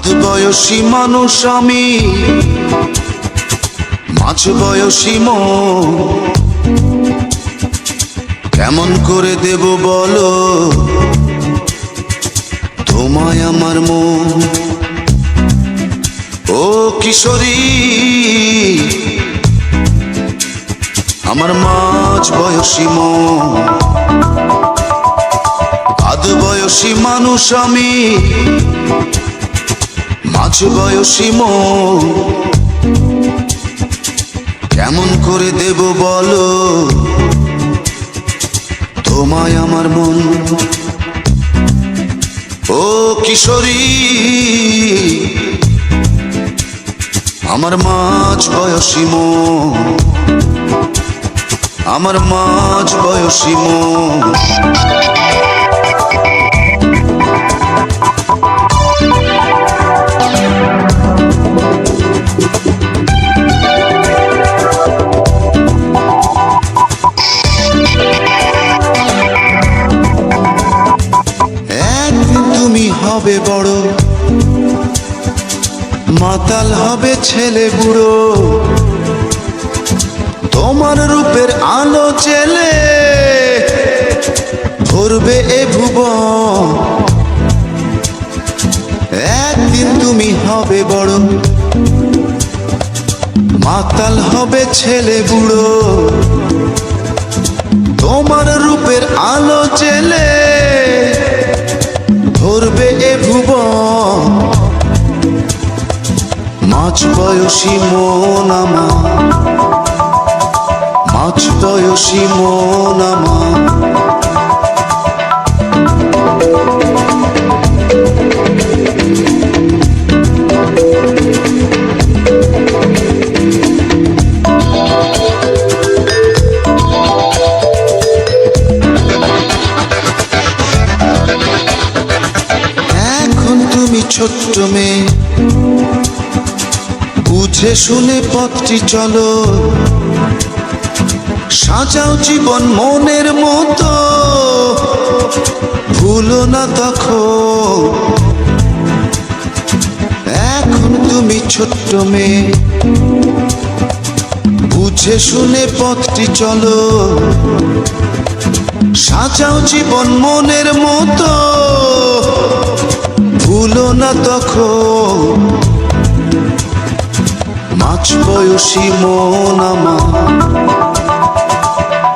আধ বয়সী মানুষ আমি, মাঝ বয়সী মন, কেমন করে দেব বলো তোমায় আমার মন। ও কিশোরী আমার মাঝ বয়সী মন, আধ বয়সী মানুষ আমি, মাঝ বয়সী মন, কেমন করে দেব বলো তোমায় আমার মন। ও কিশোরী আমার মাঝ বয়সী মন, আমার মাঝ বয়সী মন। একদিন তুমি হবে বড়, মাতাল হবে ছেলে বুড়ো, তোমার রূপের আলো জেলে ভরবে এ ভুবন। একদিন তুমি হবে বড়, মাতাল হবে ছেলে বুড়ো, তোমার রূপের আলো জেলে ভরবে এ ভুবন। মাঝ বয়সী মন আমার, মাঝ বয়সী মন আমার। এখন তুমি ছোট্ট মেয়ে, বুঝে শুনে পথটি চলো, সাজাও জীবন মনের মতো, ভুলো না তখন। এখন তুমি ছোট্ট মেয়ে, বুঝে শুনে পথটি চলো, সাজাও জীবন মনের মতো, ভুলো না তখন। মাঝ বয়সী মন আমার,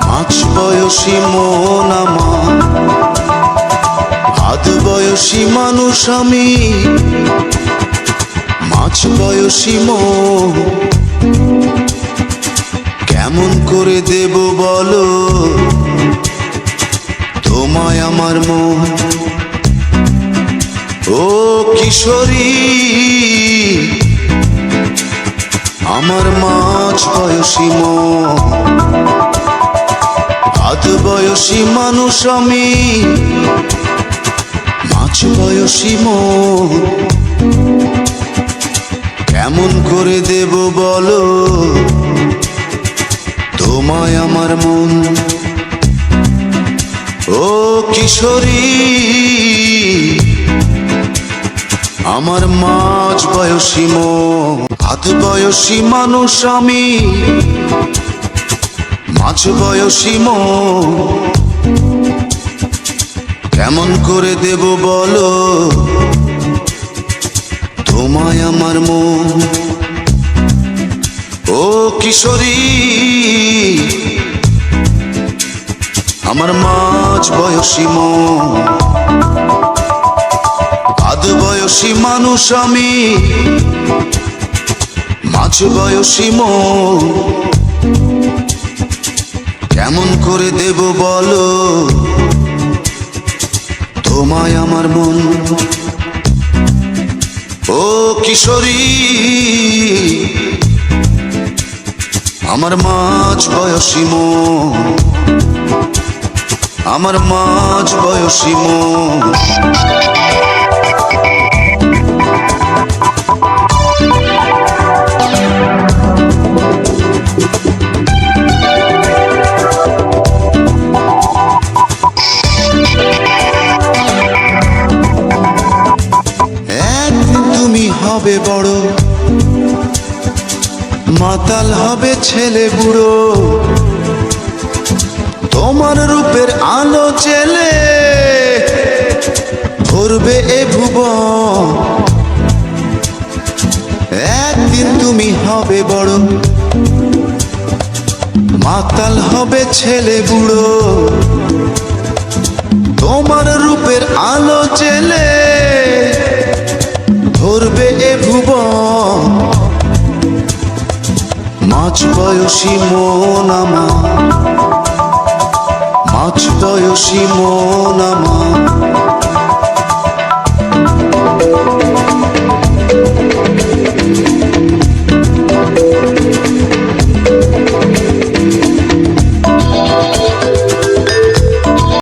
মাঝ বয়সী মন আমার, আধ বয়সী মানুষ আমি, মাঝ বয়সী মন, কেমন করে দেব বলো তোমায় আমার মন। ও কিশোরী আমার মাঝ বয়সী মন, আধ বয়সী মানুষ আমি, মাঝ বয়সী মন, কেমন করে দেব বলো তোমায় আমার মন। ও কিশোরী আমার মাঝ বয়সী মন, আধ বয়সী মানুষ আমি, মাঝ বয়সী মন, কেমন করে দেব বলো তোমায় আমার মন। ও কিশোরী আমার মাঝ বয়সী মন, আধ বয়সী মানুষ আমি, মাঝ বয়সী মন, কেমন করে দেব বলো তোমায় আমার মন। ও কিশোরী আমার মাঝ বয়সী মন, আমার মাঝ বয়সী মন। হবে বড়, মাতাল হবে ছেলে বুড়ো, তোমার রূপের আলো জেলে ভরবে এ ভুবন। একদিন তুমি হবে বড়, মাতাল হবে ছেলে বুড়ো, তোমার রূপের আলো জেলে ভরবে এ ভুবন। মাঝ বয়সী মন আমার, মাঝ বয়সী মন আমার,